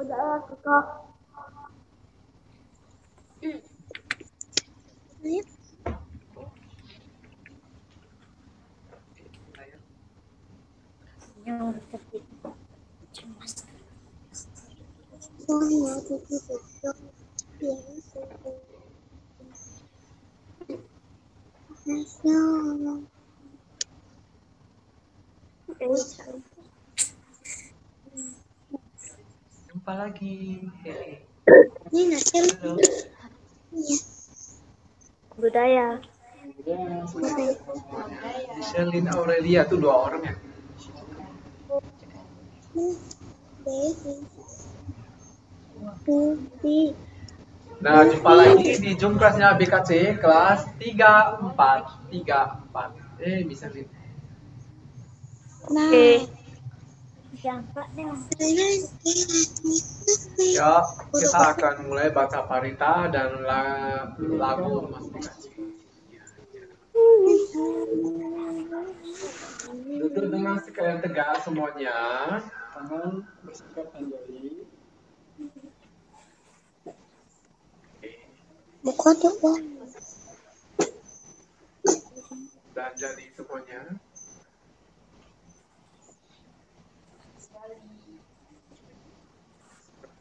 udah kakak. Jumpa lagi. Ini nasi. Iya. Budaya. Micheline Aurelia tuh 2 orang ya. Nah, jumpa lagi di Zoom kelasnya BKC kelas 34. Micheline. Oke. Ya, kita akan mulai baca parita dan lagu Mas BKC. Duduk dengan sekalian tegak semuanya. Tangan bersikap anjali. Buka tuh. Dan jadi semuanya.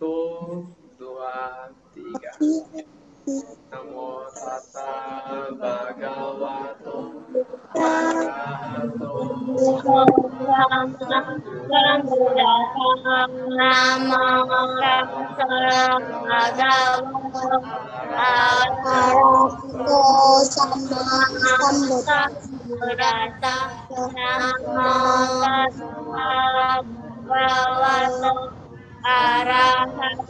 1, 2, 3. Namo tassa bhagavato arahato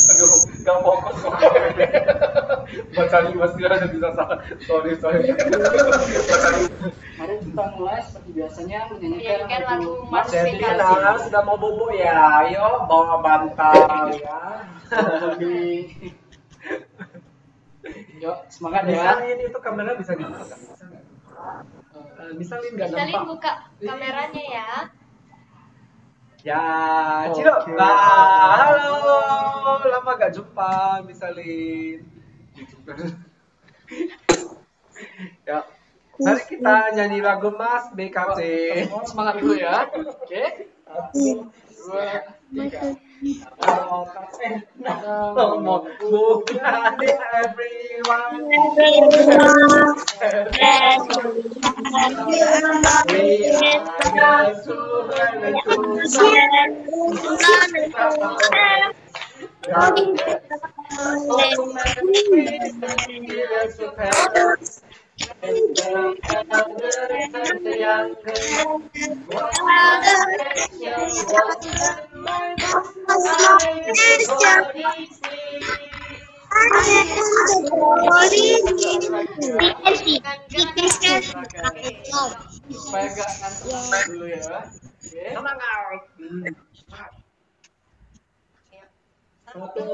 Aduh, gak fokus kok. Baca limas dia ada bisa salah. Sorry. Mari kita mulai seperti biasanya menyanyikan lagu Mas Dedi kenalan sudah mau bobo ya. Ayo bawa bantal ya. Yuk, semangat ya. Misalin itu kamera bisa dibuka nggak? Bisa nggak? Misalin nggak Misalin nampak. buka kameranya ya. Ya, Cilo. Oke. Halo, lama gak jumpa, Misalin. Ya, mari kita nyanyi lagu Mas BKC. Semangat dulu ya. Oke. 1, 2, 3. Bukan everyone. We are to Supaya nggak ngantuk dulu ya. Oke. Semangat. Satu,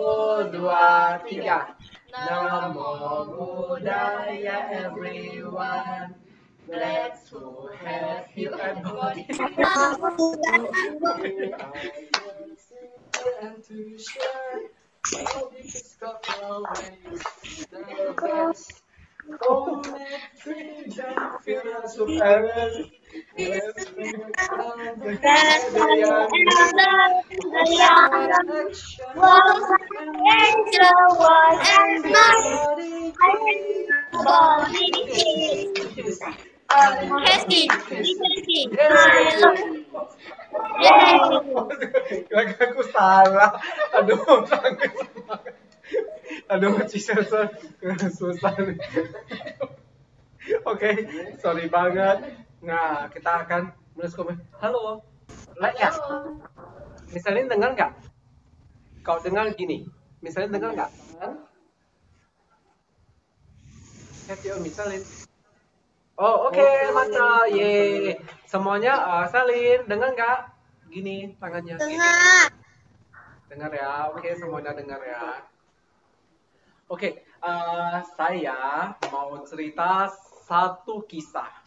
dua, tiga. Namo Buddhaya everyone. Glad to have you at body. And to share all this discover when you see the best. Oh, make freedom feel us so parents. Let's bring it down the Lagi aku salah. Aduh, sangat semangat. Aduh, susah. Susah nih. Oke, sorry banget. Nah, kita akan menulis komen. Halo. Ya. Misalnya dengar nggak? Kau dengar gini. Misalnya dengar nggak? Misalnya. Oh, oke, mantap. Ye. Semuanya salin. Dengar nggak? Gini tangannya. Dengar. Dengar ya. Oke, semuanya dengar ya. Oke, saya mau cerita satu kisah.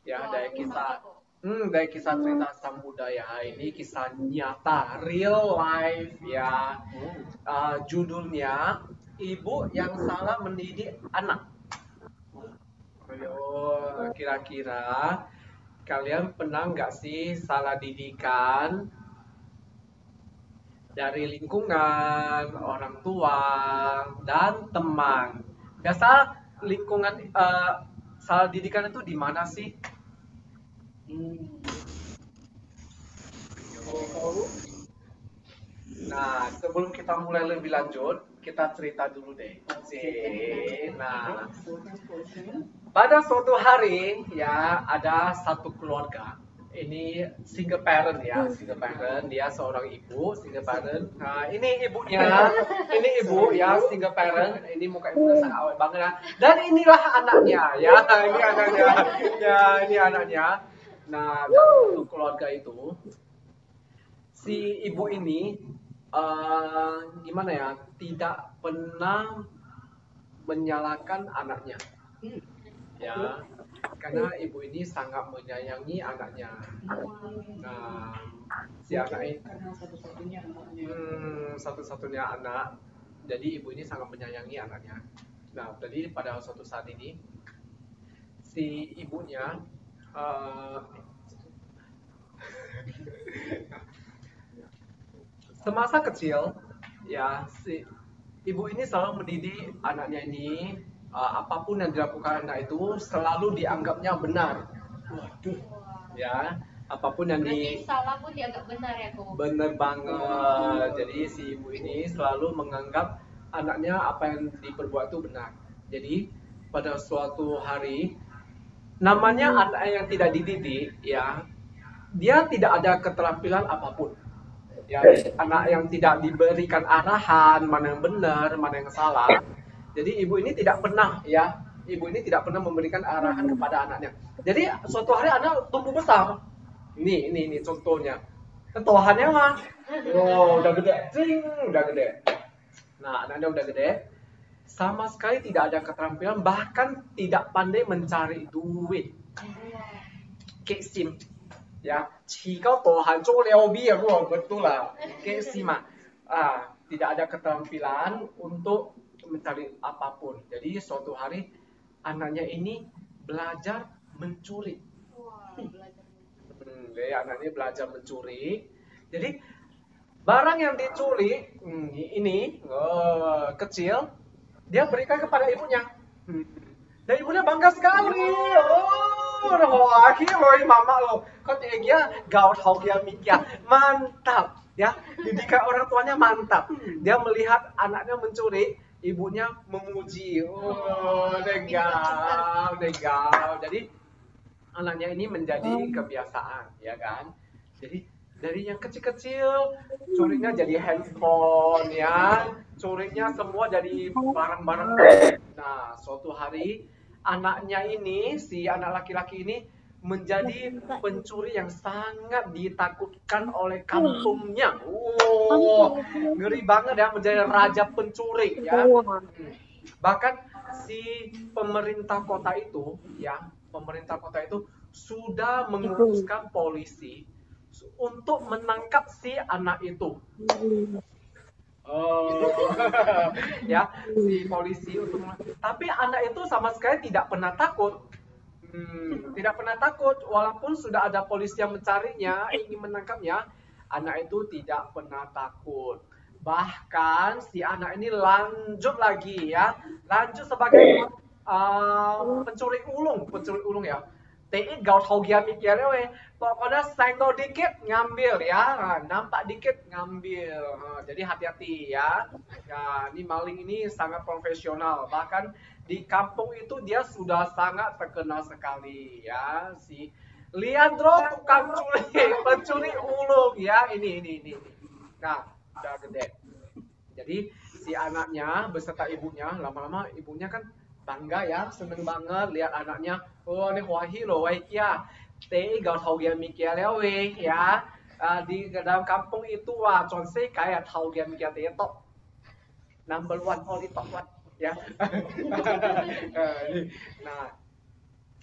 Ya, dari kisah cerita Sang Buddha ya. Ini kisah nyata, real life ya. Judulnya Ibu yang Salah Mendidik Anak. Ayo, kira-kira kalian pernah nggak sih salah didikan dari lingkungan, orang tua, dan teman? Biasa lingkungan salah didikan itu di mana sih? Nah, sebelum kita mulai lebih lanjut, kita cerita dulu deh. Nah, pada suatu hari ya ada satu keluarga. Ini single parent ya, single parent. Dia seorang ibu, single parent. Nah, ini ibunya, ini ibu ya, single parent. Ini muka ibunya sangat awet banget ya. Dan inilah anaknya ya, ini anaknya. Ya, ini anaknya. Nah, dalam satu keluarga itu, si ibu ini gimana ya, tidak pernah menyalahkan anaknya. Ya, karena ibu ini sangat menyayangi anaknya. Nah, si anak ini satu-satunya anak, jadi ibu ini sangat menyayangi anaknya. Nah, jadi pada suatu saat ini si ibunya semasa kecil ya, si ibu ini selalu mendidik anaknya ini, apapun yang dilakukan anak itu selalu dianggapnya benar. Waduh, ya, apapun yang salah pun dianggap benar ya, Ko. benar banget. Jadi si ibu ini selalu menganggap anaknya apa yang diperbuat itu benar. Jadi pada suatu hari, namanya anak yang tidak dididik ya, dia tidak ada keterampilan apapun. Ya, anak yang tidak diberikan arahan mana yang benar, mana yang salah. Jadi ibu ini tidak pernah ya, ibu ini tidak pernah memberikan arahan kepada anaknya. Jadi suatu hari anak tumbuh besar. Ini contohnya. Ketuahannya mah, oh udah gede, udah gede. Nah, anaknya udah gede, sama sekali tidak ada keterampilan, bahkan tidak pandai mencari duit. Kayak SIM. Ya, 提高多含做了bi ya, betul lah. Kayak SIM. Tidak ada keterampilan untuk mencari apapun. Jadi suatu hari anaknya ini belajar mencuri. Jadi anaknya belajar mencuri. Jadi barang yang dicuri ini kecil, dia berikan kepada ibunya. Dan ibunya bangga sekali. Oh, Wah, loh mama lo. Kok dia gaut hau dia mikir. Mantap. Ya, didikan orang tuanya mantap. Dia melihat anaknya mencuri, ibunya memuji. Oh, legal, legal. Jadi anaknya ini menjadi kebiasaan, ya kan? Jadi dari yang kecil-kecil curinya jadi handphone, ya, curinya semua dari barang-barang. Nah, suatu hari anaknya ini, si anak laki-laki ini menjadi pencuri yang sangat ditakutkan oleh kampungnya. Oh, ngeri banget ya, menjadi raja pencuri, ya. Bahkan si pemerintah kota itu, ya, pemerintah kota itu sudah mengutuskan polisi untuk menangkap si anak itu. Oh, ya, si polisi untuk tapi anak itu sama sekali tidak pernah takut. Tidak pernah takut, walaupun sudah ada polisi yang mencarinya, ingin menangkapnya, anak itu tidak pernah takut. Bahkan si anak ini lanjut lagi, ya, lanjut sebagai pencuri ulung ya. Tei gau tau gia mikir we. Pokoknya senggol dikit ngambil, ya, nampak dikit ngambil. Jadi hati-hati, ya. Nah, ini maling ini sangat profesional. Bahkan di kampung itu dia sudah sangat terkenal sekali, ya. Si Leandro tukang pencuri ulung, ya. Ini. Nah, udah gede. Jadi si anaknya beserta ibunya, lama-lama ibunya kan bangga, ya, seneng banget lihat anaknya. Oh, ini wahi loh, wahi kia. Tei gak tau dia mikir lewe, ya. Di dalam kampung itu, wah, conse kayak tau dia mikir tetok. Number 1 all top one, ya. Nah,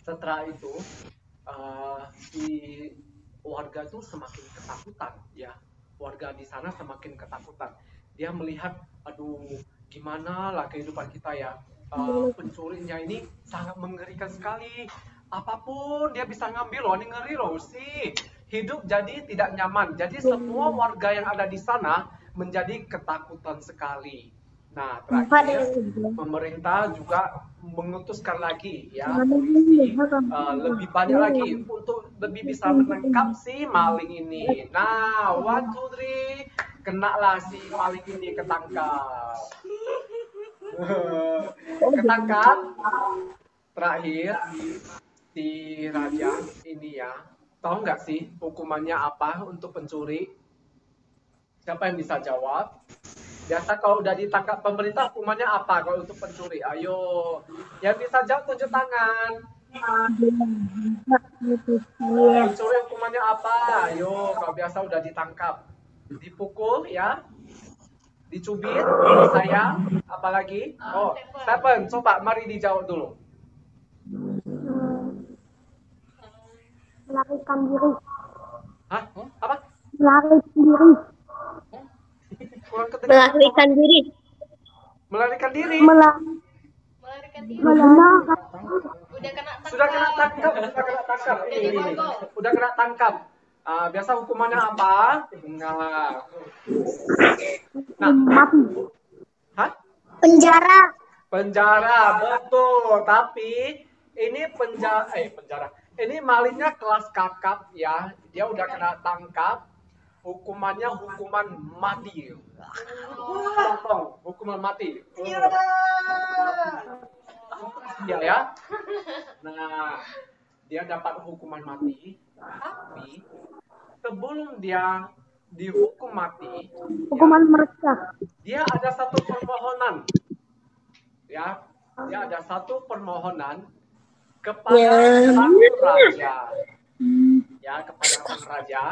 setelah itu si warga tuh semakin ketakutan, ya. Warga di sana semakin ketakutan. Dia melihat, aduh, gimana lah kehidupan kita, ya. Pencurinya ini sangat mengerikan sekali. Apapun dia bisa ngambil loh, ini ngeri loh sih. Hidup jadi tidak nyaman. Jadi semua warga yang ada di sana menjadi ketakutan sekali. Nah, terakhir pemerintah juga mengutuskan lagi, ya, polisi lebih banyak lagi untuk lebih bisa menangkap si maling ini. Nah, 1, 2, 3, kenalah si maling ini ketangkap. Ketangkap. Terakhir si raja ini, ya, tahu nggak sih hukumannya apa untuk pencuri? Siapa yang bisa jawab? Biasa kalau udah ditangkap pemerintah hukumannya apa kalau untuk pencuri? Ayo, yang bisa jawab tunjuk tangan. Pencuri hukumannya apa? Ayo, kalau biasa udah ditangkap, dipukul, ya, dicubit, disayang, apalagi? Oh, Stephen, coba mari dijawab dulu. Melarikan diri. Hah? Apa? Melarikan diri. Kurang kedengaran. Melarikan diri. Melarikan diri. Melarikan diri. Udah kena tangkap. Sudah kena tangkap. Ini. Udah kena tangkap. Biasa hukumannya apa? Nah. Mati. Hah? Penjara. Penjara, betul. Tapi ini penjara. Ini malingnya kelas kakap, ya. Dia udah kena tangkap. Hukumannya hukuman mati. Hukuman mati. Iya, ya. Nah, dia dapat hukuman mati. Tapi sebelum dia dihukum mati, Hukuman mereka. dia ada satu permohonan. Ya, dia ada satu permohonan kepada sang raja. Ya, kepada sang raja.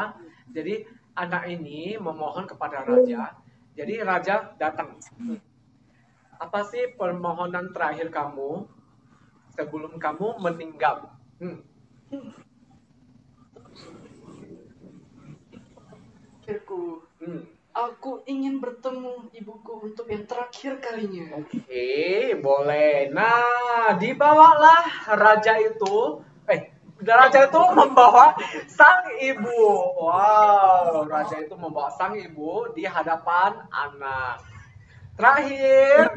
Jadi anak ini memohon kepada raja. Jadi raja datang. Apa sih permohonan terakhir kamu sebelum kamu meninggal? Aku ingin bertemu ibuku untuk yang terakhir kalinya. Oke, boleh. Nah, dibawalah raja itu. Raja itu membawa sang ibu. Wow, raja itu membawa sang ibu di hadapan anak. Terakhir,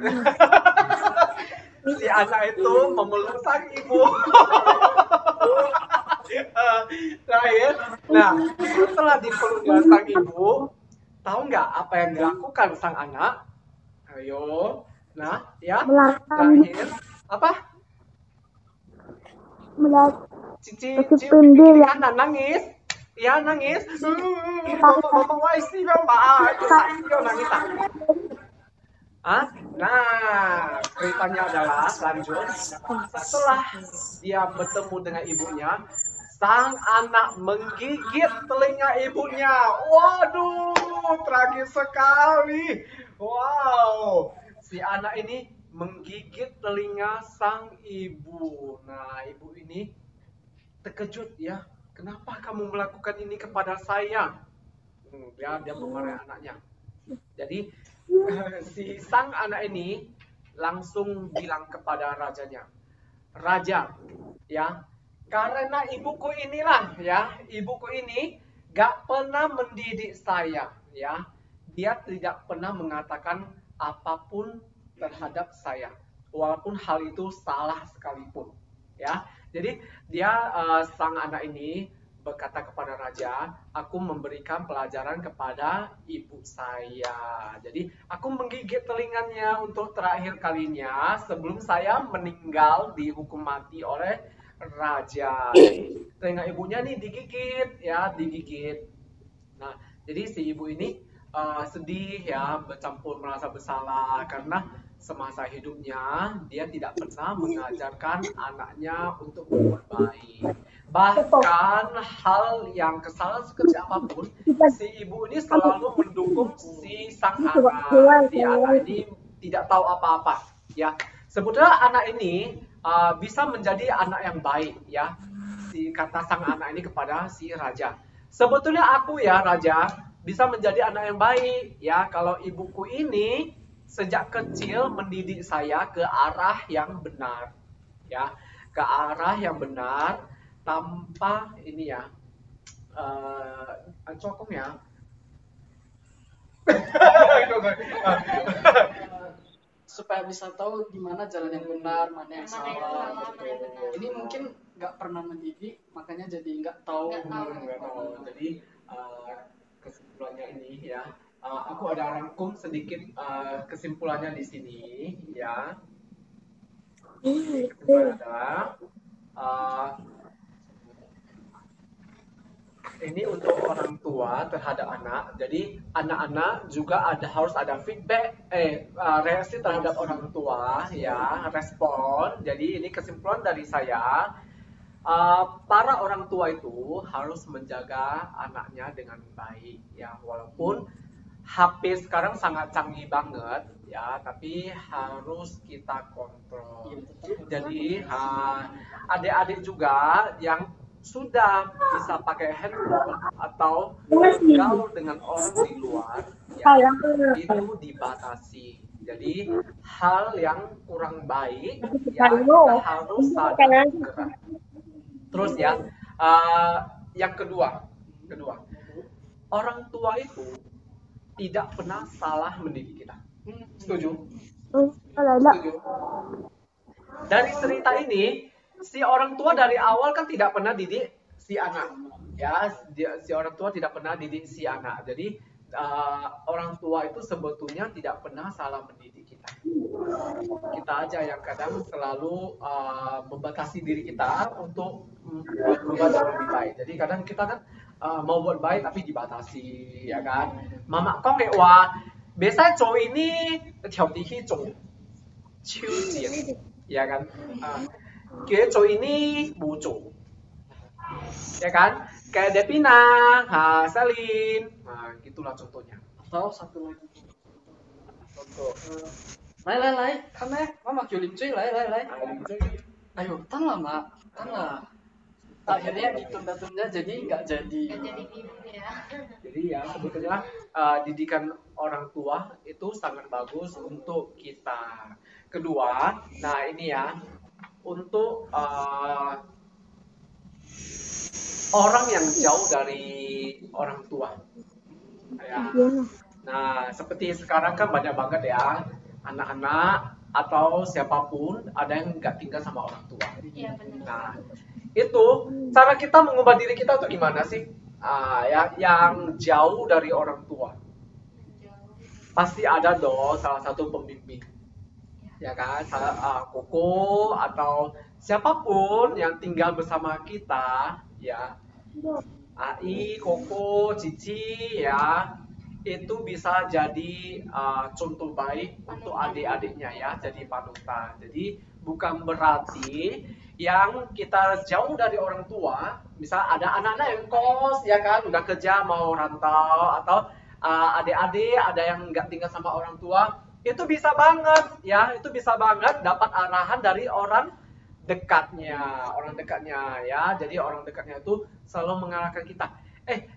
si anak itu memeluk sang ibu. Terakhir, nah setelah dipeluknya sang ibu, tahu nggak apa yang dilakukan sang anak? Ayo, nah ya, Melarikan terakhir apa? Cici, Kecipin di dia. kanan nangis, ya nangis. Bapak waisi bapak, yo nangis tak? Ah, nah ceritanya adalah lanjut. Setelah dia bertemu dengan ibunya, sang anak menggigit telinga ibunya. Waduh, tragis sekali. Wow, si anak ini menggigit telinga sang ibu. Nah, ibu ini terkejut ya. Kenapa kamu melakukan ini kepada saya? Dia memarahi anaknya. Jadi si sang anak ini langsung bilang kepada rajanya, Raja, ya, karena ibuku inilah, ya, ibuku ini gak pernah mendidik saya, ya, dia tidak pernah mengatakan apapun terhadap saya, walaupun hal itu salah sekalipun, ya. Jadi dia sang anak ini berkata kepada raja, aku memberikan pelajaran kepada ibu saya. Jadi aku menggigit telinganya untuk terakhir kalinya sebelum saya meninggal dihukum mati oleh raja. Telinga ibunya nih digigit, ya digigit. Nah, jadi si ibu ini sedih ya, bercampur merasa bersalah karena semasa hidupnya dia tidak pernah mengajarkan anaknya untuk berbuat baik. Bahkan hal yang kesalahan sekecil apapun, si ibu ini selalu mendukung si sang anak. Si anak ini tidak tahu apa-apa. Ya, sebetulnya anak ini bisa menjadi anak yang baik. Ya, si kata sang anak ini kepada si raja. Sebetulnya aku ya raja bisa menjadi anak yang baik. Ya, kalau ibuku ini sejak kecil mendidik saya ke arah yang benar. Ya, ke arah yang benar. Tanpa ini ya, cokong ya. Supaya bisa tahu di mana jalan yang benar, mana yang Mana yang salah. salah, mana yang benar. Ini mungkin nggak pernah mendidik, makanya jadi nggak tahu. Nggak tahu. Jadi kesimpulannya ini ya, aku ada rangkum sedikit kesimpulannya di sini ya. Kesimpulan adalah ini untuk orang tua terhadap anak. Jadi anak-anak juga harus ada feedback, reaksi terhadap orang tua, ya, respon. Jadi ini kesimpulan dari saya. Para orang tua itu harus menjaga anaknya dengan baik, ya, walaupun HP sekarang sangat canggih banget, ya, tapi harus kita kontrol. Jadi adik-adik juga yang sudah bisa pakai handphone atau gaul dengan orang di luar, ya, itu dibatasi. Jadi hal yang kurang baik, ya, kita harus sadar segera. Terus ya, yang kedua, orang tua itu tidak pernah salah mendidik kita. Setuju? Setuju. Dari cerita ini, si orang tua dari awal kan tidak pernah didik si anak, ya, si orang tua tidak pernah didik si anak. Jadi orang tua itu sebetulnya tidak pernah salah mendidik kita. Kita aja yang kadang selalu membatasi diri kita untuk berbuat lebih baik. Jadi kadang kita kan mau buat baik tapi dibatasi, ya kan? Mama kong wah, biasanya cowok ini tiap-tiap cowok, cium, ya kan? Cowok ini bucu, ya kan? Kayak Devina, Selin, nah gitulah contohnya. Atau satu lagi contoh, lai, kame, mama kyo lim cuy, lai. Ayo, tan lah mak, tan lah. Akhirnya ditunda-tunda jadi nggak jadi. Nggak jadi minum ya. Jadi ya sebetulnya didikan orang tua itu sangat bagus untuk kita. Kedua, nah ini ya, untuk orang yang jauh dari orang tua. Ya. Nah, seperti sekarang kan banyak banget ya anak-anak atau siapapun ada yang nggak tinggal sama orang tua. Iya benar. Nah, Itu cara kita mengubah diri kita tuh gimana sih? Yang jauh dari orang tua. Pasti ada dong salah satu pembimbing. Ya kan? Koko atau siapapun yang tinggal bersama kita, ya. Ai, Koko, Cici, ya. Itu bisa jadi contoh baik untuk adik-adiknya ya, jadi panutan. Jadi bukan berarti yang kita jauh dari orang tua, misal ada anak-anak yang kos ya kan, udah kerja mau rantau, atau adik-adik ada yang nggak tinggal sama orang tua, itu bisa banget ya, itu bisa banget dapat arahan dari orang dekatnya ya. Jadi orang dekatnya itu selalu mengarahkan kita.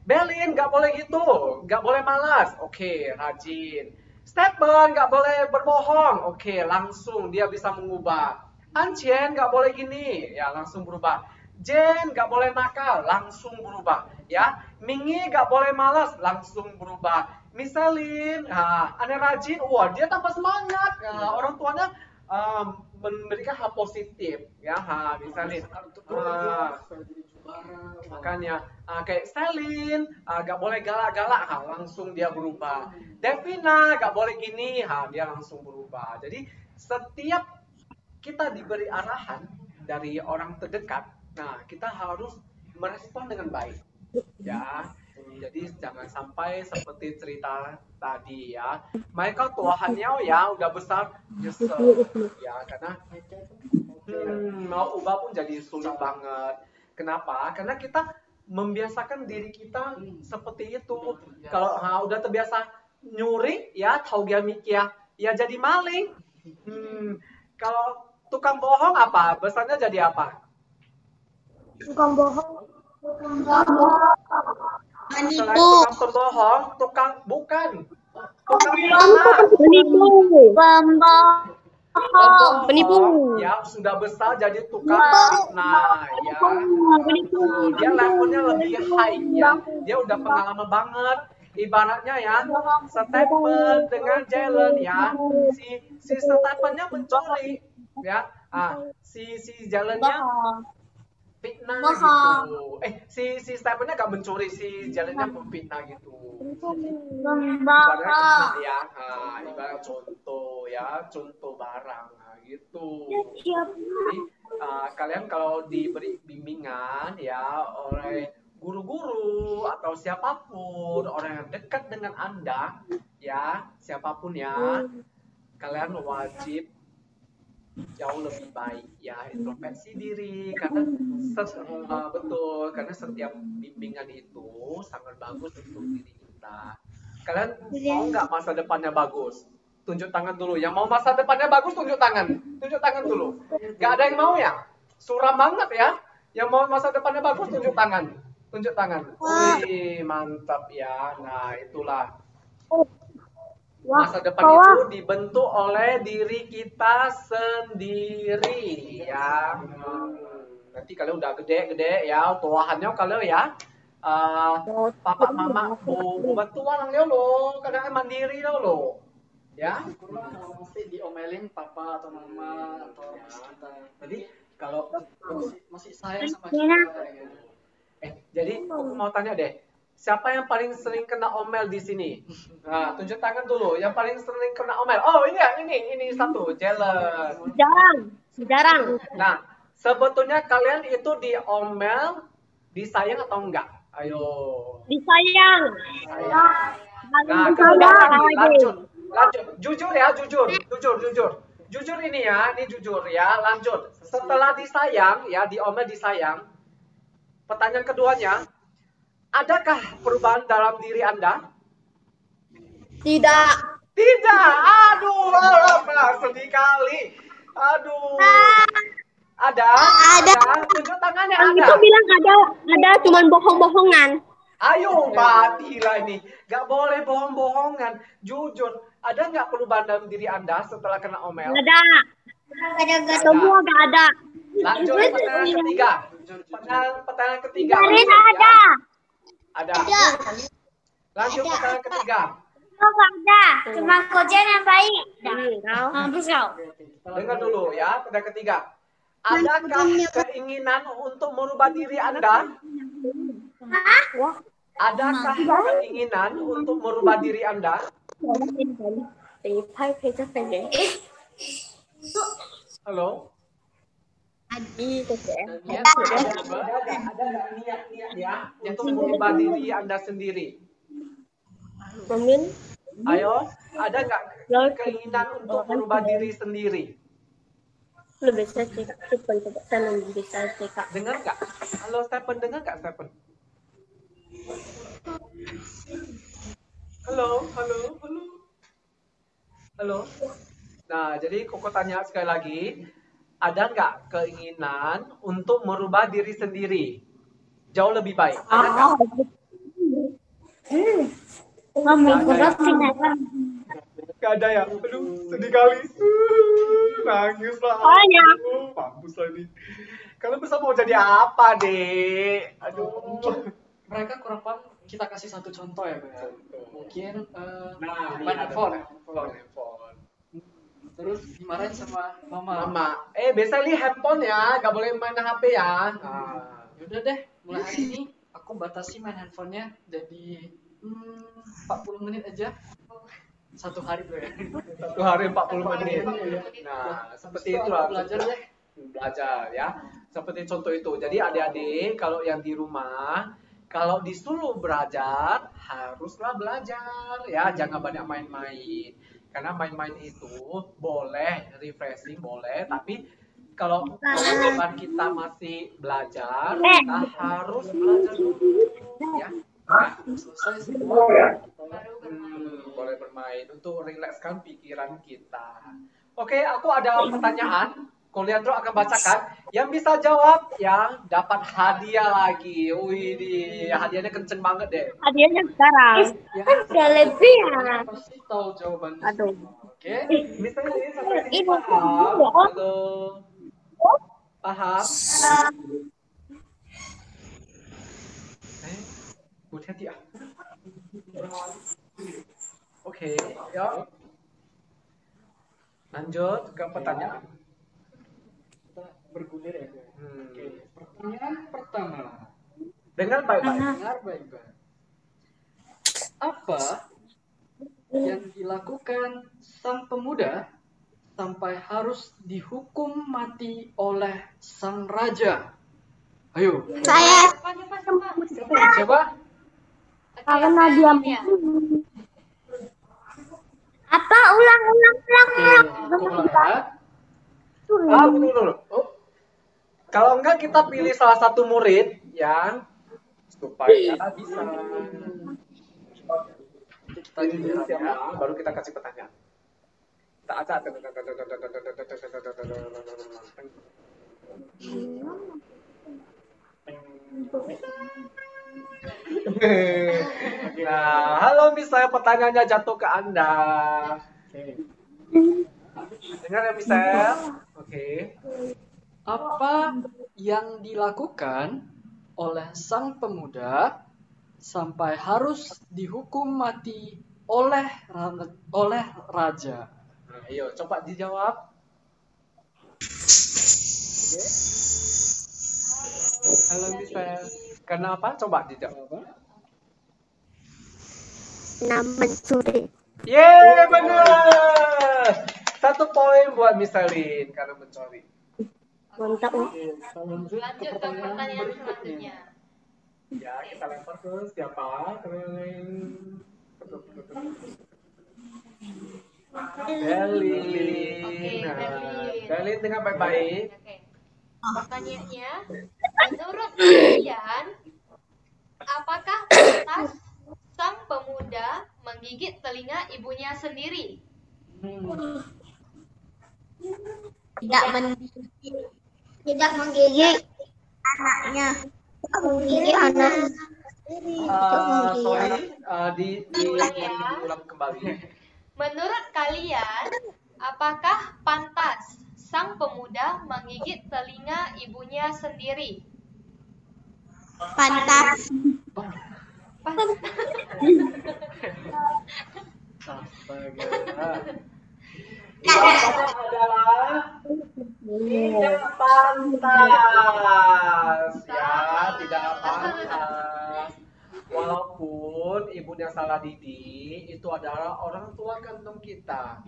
Belin, nggak boleh gitu, nggak boleh malas. Oke, rajin. Stephen, nggak boleh berbohong. Oke, langsung dia bisa mengubah. Ancien, nggak boleh gini, ya langsung berubah. Jen, nggak boleh nakal, langsung berubah. Ya, Mingi nggak boleh malas, langsung berubah. Misalin, aneh rajin, wah dia tambah semangat. Orang tuanya memberikan hal positif, ya. Misalin, makanya kayak Selin gak boleh galak-galak, langsung dia berubah. Devina gak boleh gini, dia langsung berubah. Jadi setiap kita diberi arahan dari orang terdekat, nah kita harus merespon dengan baik, ya. Jadi jangan sampai seperti cerita tadi ya, mereka tuahannya ya udah besar nyesel ya, karena mau ubah pun jadi sulit banget. Kenapa? Karena kita membiasakan diri kita seperti itu. Kalau udah terbiasa nyuri, ya tahu dia mikir, ya jadi maling. Kalau tukang bohong apa? Besarnya jadi apa? Tukang bohong. Selain tukang pembohong, bukan. Tukang Penipu. Ya sudah besar jadi tukang fitnah ya. Dia levelnya lebih high ya. Dia udah pengalaman banget. Ibaratnya ya, Stephen dengan Jalen ya. Si Stephennya mencuri ya. Si Jalennya fitnah gitu. Si Stephennya gak mencuri, si Jalennya pemfitnah gitu. Ibaratnya fitnah ya. Ibarat contoh ya, contoh barang gitu. Jadi kalian kalau diberi bimbingan ya oleh guru-guru atau siapapun orang yang dekat dengan Anda ya, siapapun ya, kalian wajib jauh lebih baik ya, introspeksi diri, karena betul, karena setiap bimbingan itu sangat bagus untuk diri kita. Kalian mau nggak masa depannya bagus? Tunjuk tangan dulu. Yang mau masa depannya bagus tunjuk tangan dulu. Nggak ada yang mau ya? Suram banget ya. Yang mau masa depannya bagus tunjuk tangan. Wih, mantap ya. Nah itulah. Masa depan itu dibentuk oleh diri kita sendiri ya. Nanti kalian udah gede ya, tuahannya kalian ya. Papa mama bantu orang lo, kadang mandiri lo. Ya. Mesti diomelin papa atau mama atau kita. Jadi kalau masih sayang sama kita gitu. Jadi aku mau tanya deh. Siapa yang paling sering kena omel di sini? Nah, tunjuk tangan dulu. Yang paling sering kena omel. Oh, ini satu, Jalen. Jarang. Nah, sebetulnya kalian itu diomel, disayang atau enggak? Ayo. Disayang. Nah, kedua lagi, lanjut. Jujur ya, jujur. Jujur ini ya, ini jujur ya. Lanjut. Setelah disayang, ya diomel disayang. Pertanyaan keduanya, adakah perubahan dalam diri Anda? Tidak. Aduh, sedih kali. Aduh. Ada. Tunjuk tangannya ada. Itu bilang ada cuman bohong-bohongan. Ayo, matilah ini. Gak boleh bohong-bohongan. Jujur. Ada nggak perubahan dalam diri Anda setelah kena omel? Ada. Semua gak ada. Lanjut pertanyaan ketiga. Pertanyaan ketiga. Ada. Lanjut pertanyaan ketiga. Gak ada. Cuma Kojen yang baik. Dengar dulu ya, pertanyaan ketiga. Adakah keinginan untuk merubah diri Anda? Adakah keinginan untuk merubah diri Anda? Halo? Dan niat Ada nggak niat ya untuk merubah diri Anda sendiri? Mamin, Ayo, ada nggak keinginan untuk merubah diri sendiri? lu bisa cek Stephen, coba saya bisa cek. Dengar nggak? Halo Stephen, dengar nggak Stephen? Halo. Nah, jadi Koko tanya sekali lagi, ada nggak keinginan untuk merubah diri sendiri? Jauh lebih baik. Ada nggak? Mami, Gak ada ya? Aduh, sedih kali. Nangis lah. Banyak. Mampus lah ini. Kalian bisa mau jadi apa, Dek? Aduh. mungkin mereka kurang paham. Kita kasih satu contoh ya, Bang. Mungkin Nah, handphone. handphone. Terus dimarahin sama mama. Mama, biasa lihat handphone ya, gak boleh main HP ya. Nah, Yaudah deh, mulai hari ini aku batasi main handphonenya jadi 40 menit aja. Satu hari bro ya. satu hari 40 menit. Nah, seperti itulah. Belajar deh. Belajar ya. Seperti contoh itu. Jadi adik-adik kalau yang di rumah, kalau disuruh belajar, haruslah belajar ya. Jangan banyak main-main. Karena main-main itu boleh refreshing, boleh, tapi kalau kewajiban kita masih belajar, kita harus belajar dulu ya. Nah, Selesai semua. boleh bermain untuk rilekskan pikiran kita. Oke, aku ada pertanyaan. Koleandro akan bacakan. Yang bisa jawab ya dapat hadiah lagi. Wih, hadiahnya kenceng banget deh. hadiahnya sekarang. Udah lebih ya. Pasti tahu jawabannya. Aduh. Oke. Misalnya ini sampai sini Ini paham. ya. Halo. Paham? Hati-hati ah. Oke, ya. Lanjut ke pertanyaan. Kita bergulir ya. Hmm. Oke. Pertanyaan pertama. Dengar baik-baik. Dengar baik-baik. Apa yang dilakukan sang pemuda sampai harus dihukum mati oleh sang raja? Ayo. Saya Siapa? karena dia Ya. apa ulang. Aku ulang ya. Dulu. Oh. Kalau enggak kita pilih salah satu murid yang supaya bisa. Kita pilih siapa, baru kita kasih pertanyaan. Kita acak. Nah, halo Michelle, pertanyaannya jatuh ke Anda. Dengar ya Michelle? Oke. Apa yang dilakukan oleh sang pemuda sampai harus dihukum mati oleh raja? Nah, ayo coba dijawab. Oke. Halo Michelle. Kenapa? Coba dijawab. Mencuri. Yeay, benar. 1 poin buat Michelin karena mencuri. Mantap. Lanjut Lanjut ke ke pertanyaan selanjutnya. Ya, kita lempar ke siapa? Berlin. Oke, Nah, Berlin. Berlin dengan baik-baik. Oke. Pertanyaannya, menurut kalian, apakah pantas sang pemuda menggigit telinga ibunya sendiri? Tidak menggigit anaknya. Menggigit anak. Sorry, diulang kembali. Menurut kalian, apakah pantas sang pemuda menggigit telinga ibunya sendiri? Pantas. Astaga. Jawabannya adalah Tidak pantas, ya, tidak pantas. Walaupun ibunya salah didik, itu adalah orang tua kandung kita.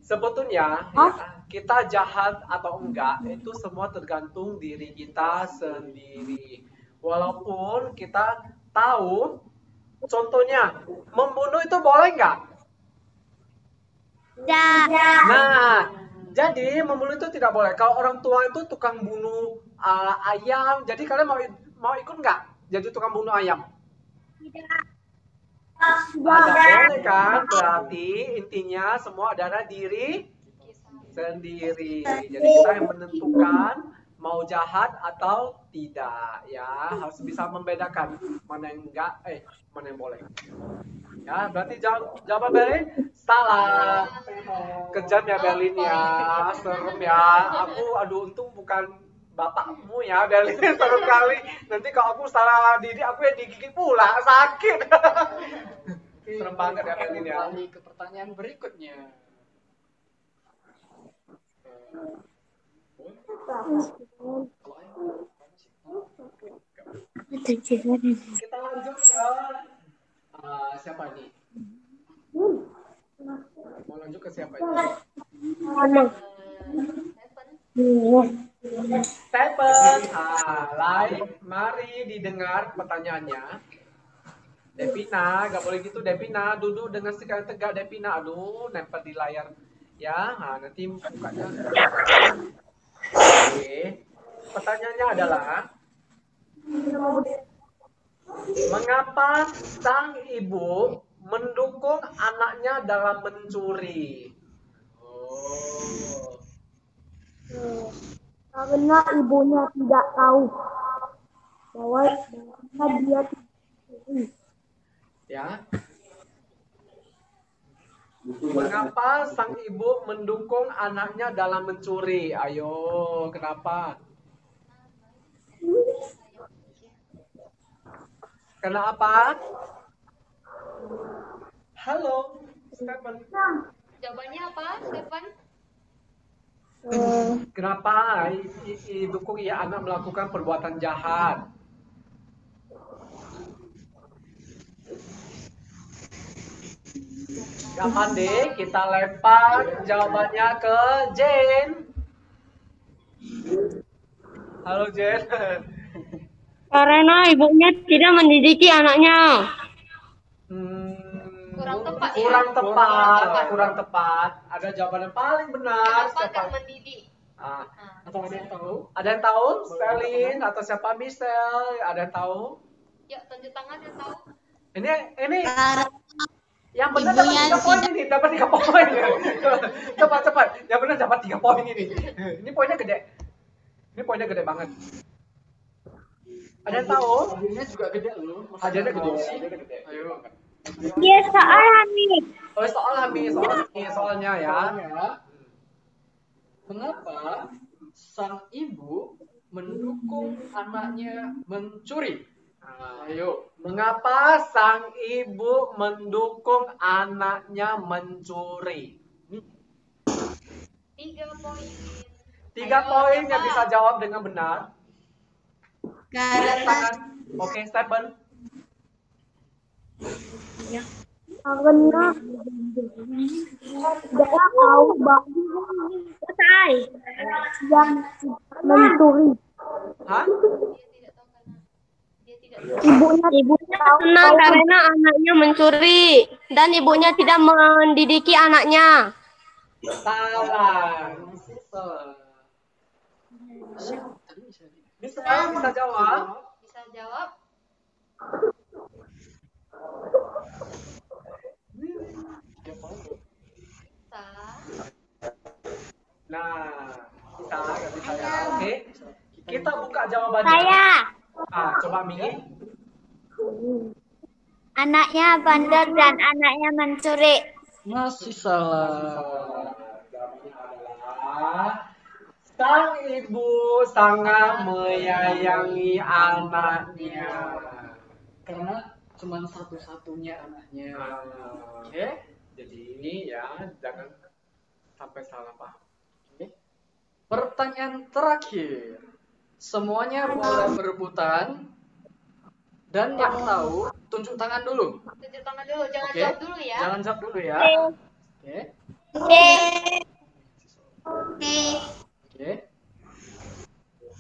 Sebetulnya ya, kita jahat atau enggak itu semua tergantung diri kita sendiri. Walaupun kita tahu, contohnya membunuh itu boleh nggak? Nah, jadi membunuh itu tidak boleh. Kalau orang tua itu tukang bunuh ayam, jadi kalian mau ikut nggak? Jadi tukang bunuh ayam? Tidak boleh kan? Berarti intinya semua adalah diri sendiri. Jadi kita yang menentukan mau jahat atau tidak, ya harus bisa membedakan mana yang enggak, mana yang boleh. Ya, berarti jawaban Berlin salah. Kejam ya Berlin ya, serem ya. Aduh untung bukan bapakmu ya Berlin, serem kali. Nanti kalau aku salah didik, aku yang digigit pula, sakit. Serem banget ya Berlin ya. Kembali ke pertanyaan berikutnya. Kita lanjut ke siapa nih? Mau lanjut ke siapa ini? Stephen. Mari didengar pertanyaannya. Devina, gak boleh gitu Devina, duduk dengan sekali tegak Devina. Aduh, nempel di layar. Ya, nanti mukanya. Oke. Pertanyaannya adalah, mengapa sang ibu mendukung anaknya dalam mencuri? Karena ibunya tidak tahu bahwa dia tidak. Ya. Mengapa sang ibu mendukung anaknya dalam mencuri? Ayo, kenapa? Kenapa? Halo, Stephen. Jawabannya apa, Stefan? Kenapa dukung ya anak melakukan perbuatan jahat? Gak pandai, kita lempar jawabannya ke Jane. Halo Jane. Karena ibunya tidak mendidiki anaknya. Kurang tepat ya? Kurang tepat. Ada jawaban yang paling benar. Kenapa nggak mendidik? Atau ada yang tahu? Ada yang tahu? Stelin atau siapa? Michelle? Ada yang tahu? Yuk, tunjuk tangan yang tahu. Ini yang benar dapat 3 poin ini, dapat 3 poin. Cepat. Yang benar dapat 3 poin ini. Ini poinnya gede. Ini poinnya gede banget. Ada yang tahu? Hadiahnya juga gede loh. Hadiahnya gede. Ayo. Dia soal Hamid. Oh, soalnya ya. Mengapa sang ibu mendukung anaknya mencuri? Ayo. Mengapa sang ibu mendukung anaknya mencuri? 3 poin. 3 poin yang bisa jawab dengan benar. Karena Oke, Stephen. Karena dia tahu bahwa selesai yang mencuri. Hah? Dia tidak Ibunya senang karena anaknya mencuri dan ibunya tidak mendidiki anaknya. Salah. Bisa jawab. bisa jawab. Salah. Nah, bisa ya. Oke. Kita buka jawabannya. saya Coba Mingi. anaknya bandel dan anaknya mencuri. Masih salah. Adalah sang ibu sangat menyayangi anaknya. Karena cuma satu-satunya anaknya. Oke. Jadi ya jangan sampai salah paham. Oke. Pertanyaan terakhir. Semuanya boleh berebutan. Dan yang tahu, tunjuk tangan dulu. Tunjuk tangan dulu, jangan Oke? jawab dulu ya. Jangan jawab dulu ya. Oke. Oke.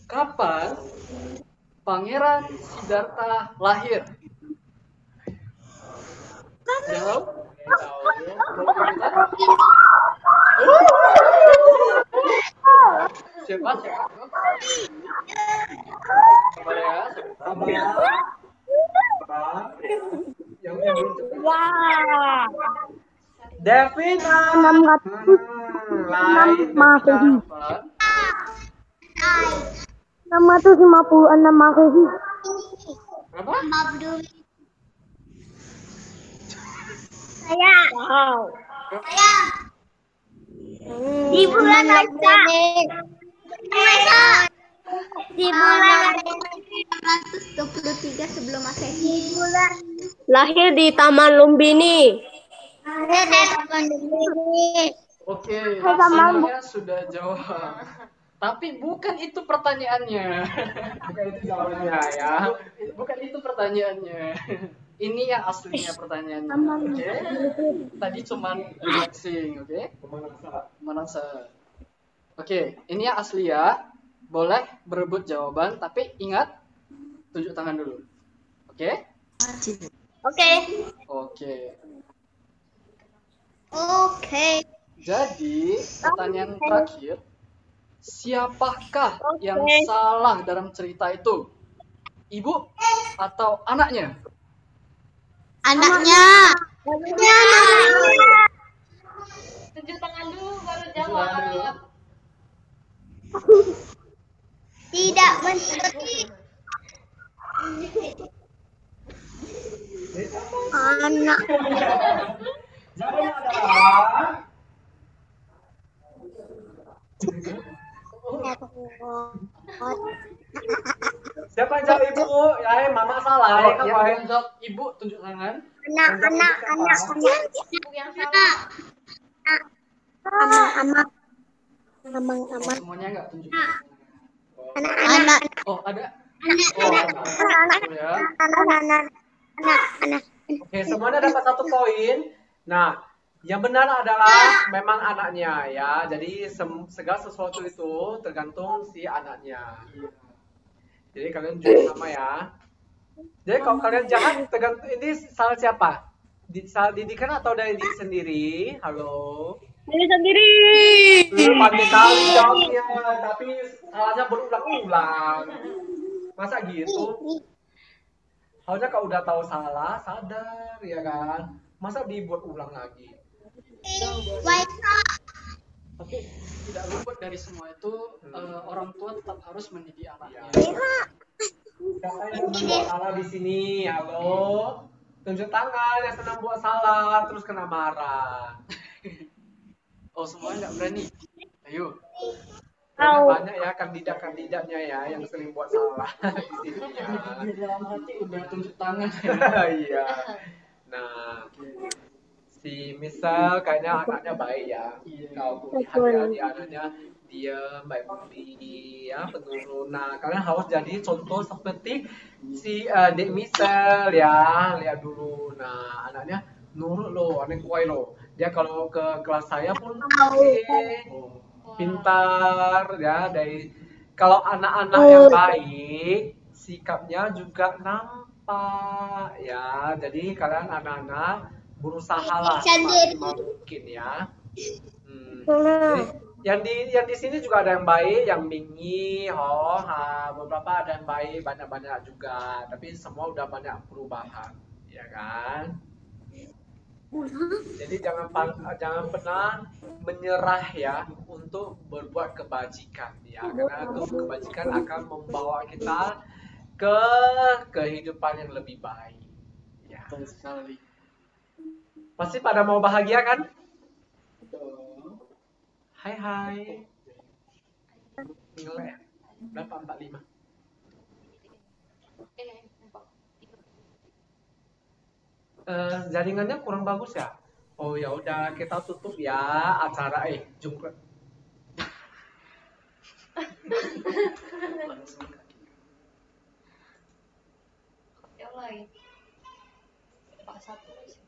Kapan Pangeran Siddhartha lahir? Jawab. Siapa? Sabar ya. Yang belum cukup. Wah. Devina. 600 Lain. Masehi. Kapan? 656 Masehi. Berapa? Saya Wow. di bulan apa? Di bulan 423 sebelum Masehi. Di bulan Lahir di Taman Lumbini. Oke, semuanya sudah jawab. Tapi bukan itu pertanyaannya. Bukan itu jawabannya ya. Bukan itu pertanyaannya. Ini yang aslinya pertanyaannya. Oke. Tadi cuman relaxing, oke? Pemanasan. Oke, ini yang asli ya. Boleh berebut jawaban, tapi ingat tunjuk tangan dulu. Oke? Oke. Oke. Oke. Jadi, pertanyaan terakhir. Siapakah yang Oke. salah dalam cerita itu? Ibu atau anaknya? Anaknya. Tunjuk tangan dulu baru Tunjuk tangan dulu. jawab. Tidak mencuri. Anak. Jawabannya adalah siapa yang jawab ibu? Ya, mama salah. Ya, kan, Yang Pak? jawab ibu tunjuk tangan. Anak. Ibu yang salah. Amang. Oh, semuanya enggak tunjuk tangan. Anak. Oh, ada. Anak. Oh, ya. Anak. Oke, semuanya dapat 1 poin. Nah, yang benar adalah memang anaknya ya. Jadi segala sesuatu itu tergantung si anaknya. Jadi kalian juga sama ya. Jadi kalau kalian jahat tergantung ini salah siapa? Salah didikan atau dari diri sendiri? Halo. Diri sendiri. Pandai kali jawabnya, tapi salahnya berulang-ulang. Masa gitu? Harusnya kalau udah tahu salah, sadar ya kan? Masa dibuat ulang lagi? Tapi tidak luput dari semua itu orang tua tetap harus mendidik anaknya. Siapa yang senang buat salah di sini? Halo? Tunjuk tangan yang senang buat salah, terus kena marah. Oh, semuanya nggak berani. Ayo. Karena banyak ya kandidat-kandidatnya ya yang sering buat salah di sini ya. Di dalam hati udah tunjuk tangan. Iya. Nah, si misal kayaknya anaknya baik ya. Kalau aku lihat ya, dia anaknya diam, baik budi, ya penurun. Nah, kalian harus jadi contoh seperti si Dek Misal ya. Lihat dulu. Nah, anaknya nurut loh, anak kuai loh. Dia kalau ke kelas saya pun pintar ya. Dari kalau anak-anak yang baik, sikapnya juga nampak ya. Jadi kalian anak-anak berusaha lah semaksimal mungkin ya. Jadi yang di sini juga ada yang baik, yang bingi, beberapa ada yang baik, banyak-banyak juga. Tapi semua udah banyak perubahan, ya kan? Jadi jangan pernah menyerah ya untuk berbuat kebajikan ya, karena itu kebajikan akan membawa kita ke kehidupan yang lebih baik. Ya. Betul sekali. Pasti pada mau bahagia kan? Hai. Nilai berapa? 45. Jaringannya kurang bagus ya. Oh ya udah kita tutup ya acara jumpa. Langsung kaki. Ya Allah. Pak satu sih.